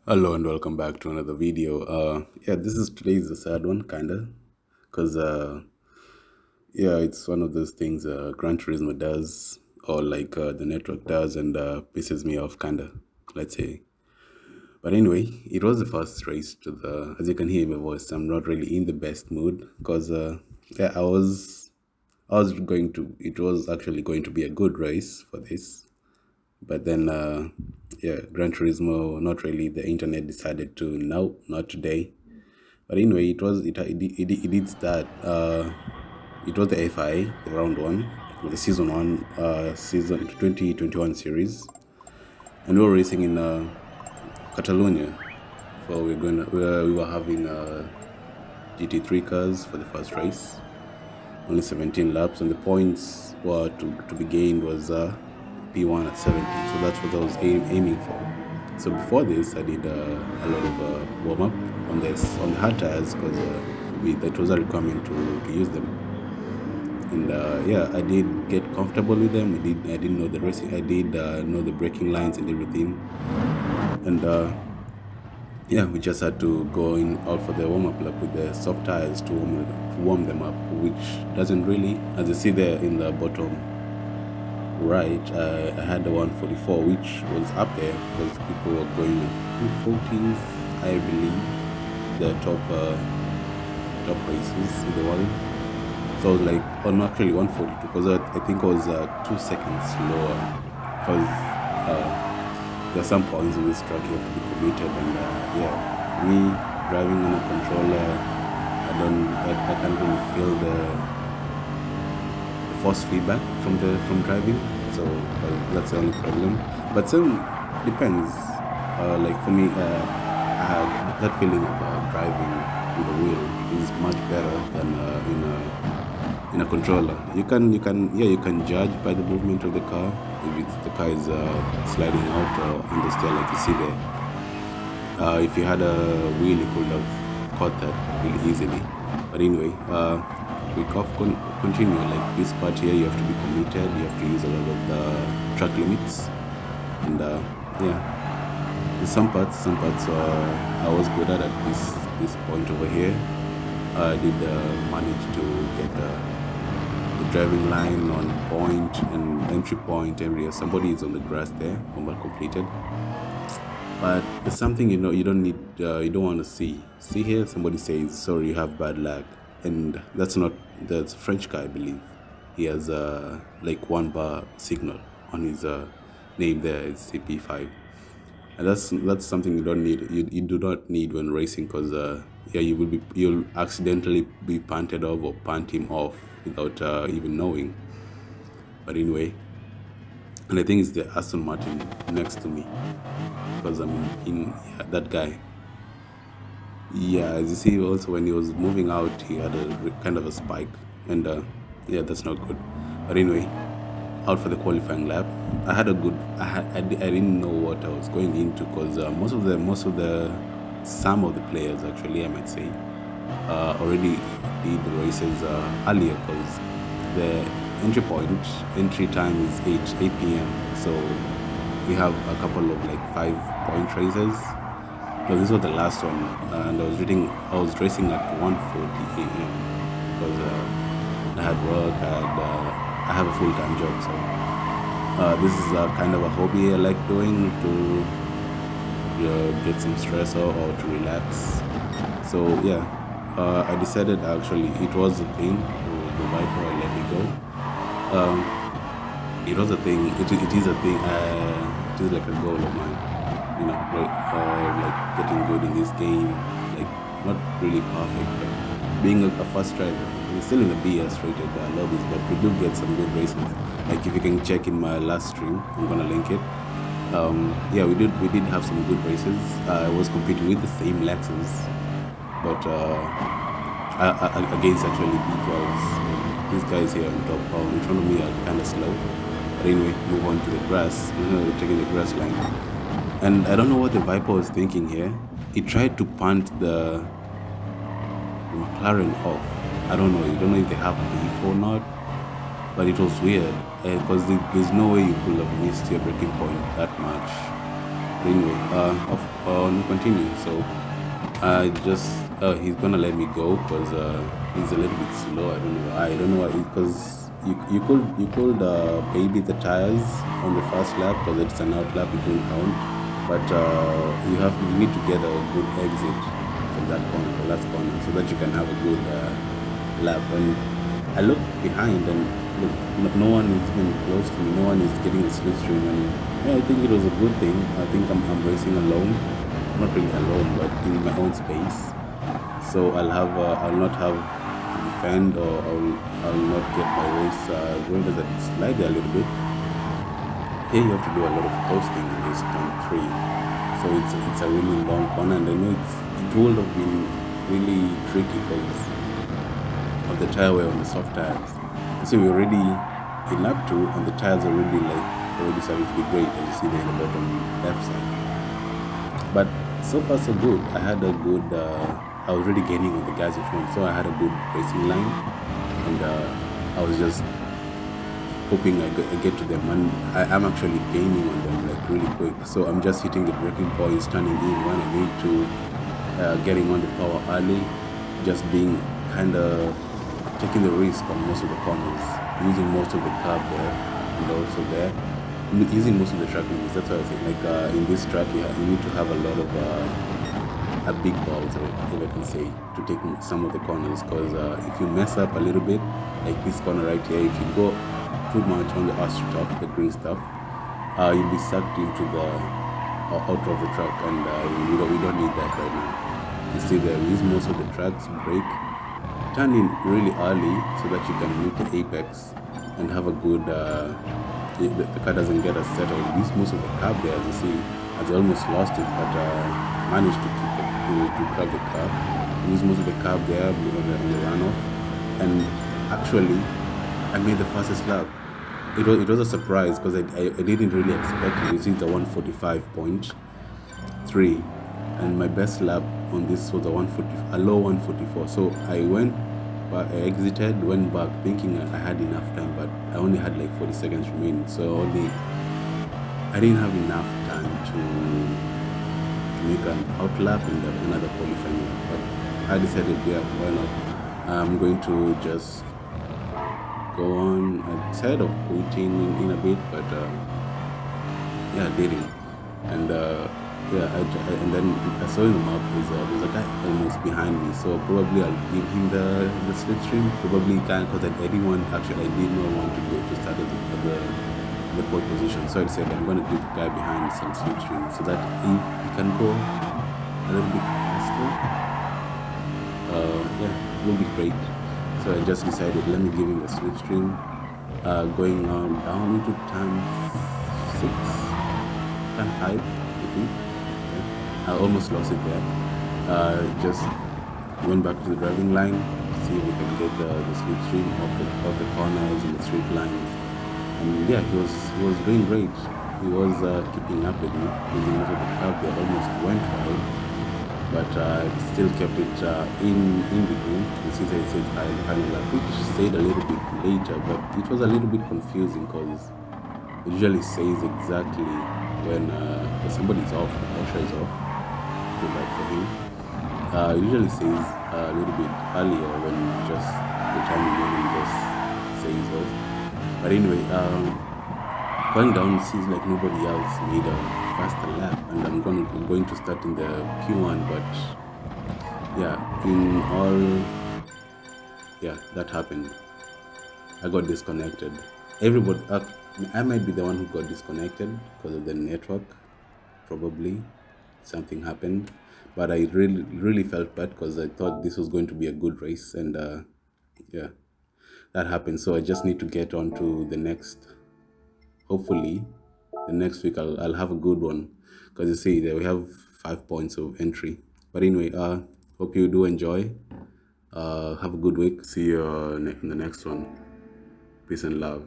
Hello and welcome back to another video. Yeah, this is today's the sad one, kinda, because yeah, it's one of those things Gran Turismo does, or like the network does, and pisses me off, kinda. Let's say. But anyway, it was the first race to the. As you can hear in my voice, I'm not really in the best mood because yeah, I was going to. It was actually going to be a good race for this, but then yeah, Gran Turismo, not really. The internet decided to no, not today. But anyway, it did start. It was the FI, the round one, the season one, season 2021 series, and we were racing in Catalonia. So we were having GT3 cars for the first race, only 17 laps, and the points were to be gained was P1 at 70. So that's what I was aiming for. So before this, I did a lot of warm up on the hard tires because that was a requirement to use them. And yeah, I did get comfortable with them. I didn't know the racing. I did know the braking lines and everything. And yeah, we just had to go in out for the warm up lap with the soft tires to warm them up, which doesn't really, as you see there in the bottom right, I had the 144, which was up there because people were going 240s, I believe, the top races in the world. So I was like, oh no, actually 142, because I think I was 2 seconds lower, because there are some points in this track you have to be committed, and yeah, me driving on a controller, I can't really feel the force feedback from driving, so that's the only problem. But some depends. Like for me, I had that feeling of driving with the wheel is much better than in a controller. You can judge by the movement of the car if the car is sliding out or understeer like you see there. If you had a wheel, you could have caught that really easily. But anyway, we continue. Like this part here, you have to be committed. You have to use a lot of the track limits, and yeah, some parts I was good at this point over here. I did manage to get the driving line on point and entry point area. Somebody is on the grass there, homework completed. But there's something you don't need, you don't want to see. See here, somebody says, sorry, you have bad luck. And that's a French guy, I believe. He has like 1 bar signal on his name there, it's CP5. And that's something you don't need. You do not need when racing because yeah, you'll accidentally be punted off or punt him off without even knowing. But anyway, and I think it's the Aston Martin next to me because I'm in yeah, that guy. Yeah, as you see, also when he was moving out, he had a kind of a spike, and yeah, that's not good. But anyway, out for the qualifying lap, I had a good. I didn't know what I was going into because most of the some of the players actually, I might say, already did the races earlier because the entry time is 8 p.m. So we have a couple of like 5 point races. So this was the last one, and I was racing at 1:40 a.m. because I had work, I have a full-time job, so this is kind of a hobby I like doing to get some stress or to relax. So yeah, I decided actually it was a thing. The Viper, I let it go. Um, it was a thing. It is a thing. It is like a goal of mine. You know, like getting good in this game. Like not really perfect, but being a fast driver. We're still in the BS rated lobbies, but we do get some good races. Like if you can check in my last stream, I'm gonna link it. Yeah, we did have some good races. I was competing with the same Lexus, but against actually B12s. These guys here on top, in front of me are kind of slow. But anyway, move on to the grass. Taking the grass line, and I don't know what the Viper was thinking here. He tried to punt the McLaren off. I don't know. You don't know if they have beef or not, but it was weird because there's no way you could have missed your breaking point that much. But anyway, we continue. So I just he's gonna let me go because he's a little bit slow. I don't know why. I don't know why, because you could baby the tires on the first lap because it's an out lap. It will count, but you need to get a good exit from that corner, the last corner, so that you can have a good lap. And I look behind and look, no one is even close to me. No one is getting a slipstream, and yeah, I think it was a good thing. I think I'm racing alone, not really alone, but in my own space. So I'll not have to defend, or I'll not get my race going to that slightly a little bit. Here you have to do a lot of coasting in this turn three. So it's a really long corner, and I know it would have been really tricky because of the tire wear on the soft tires. So we're already in lap two, and the tires are already starting to be great, as you see there in the bottom left side. But so far so good. I had a good. I was really gaining on the guys in front, so I had a good racing line, and I was just hoping I get to them, and I'm actually gaining on them like really quick. So I'm just hitting the braking points, turning in when I need to, getting on the power early, just being kind of taking the risk on most of the corners, using most of the curb there, and also there, using most of the track limits. That's what I think. Like in this track, you need to have a lot of a big balls, if I can say, to take some of the corners. Because if you mess up a little bit, like this corner right here, if you go too much on the R stuff, the green stuff, you'll be sucked into the out of the track, and we don't need that right now. You see there, we use most of the tracks, brake, turn in really early so that you can meet the apex and have a good. The car doesn't get as settled. We use most of the curb there, as you see, as I almost lost it, but managed to keep it, to grab the car. We use most of the curb there on the runoff, and actually, I made the fastest lap. It was a surprise because I didn't really expect it. You see, it's a 145.3, and my best lap on this was a low 144. So I went, but I exited, went back thinking I had enough time, but I only had like 40 seconds remaining. So I didn't have enough time to make an out lap and another qualifying lap. But I decided, yeah, why not? I'm going to just go on. I decided of quitting in a bit, but yeah, I didn't. And yeah, and then I saw in the map there's a guy almost behind me, so probably I'll give him the slipstream. Probably can, because I didn't want, actually I did not want to go to start at the pole position. So I said I'm going to give the guy behind some slipstream so that if he can go a little bit faster, yeah, it will be great. So I just decided, let me give him the slipstream, going on down into turn 6, turn 5, I think. I almost lost it there. Just went back to the driving line to see if we can get the slipstream of the corners and the straight lines. And yeah, he was doing great. He was keeping up with me. Using most of the curb there, almost went wide, but still kept it in between. You see, I said final lap, which said a little bit later, but it was a little bit confusing because it usually says exactly when somebody's off, the pressure is off. Good luck for him. It usually says a little bit earlier when just the time remaining just says off. But anyway, going down, it seems like nobody else made a faster lap, and I'm going to start in the P1. But yeah, in all, yeah, that happened. I got disconnected. Everybody, I might be the one who got disconnected because of the network. Probably something happened, but I really felt bad because I thought this was going to be a good race, and yeah, that happened. So I just need to get on to the next. Hopefully, the next week I'll have a good one, because you see there we have 5 points of entry. But anyway, hope you do enjoy. Have a good week. See you in the next one. Peace and love.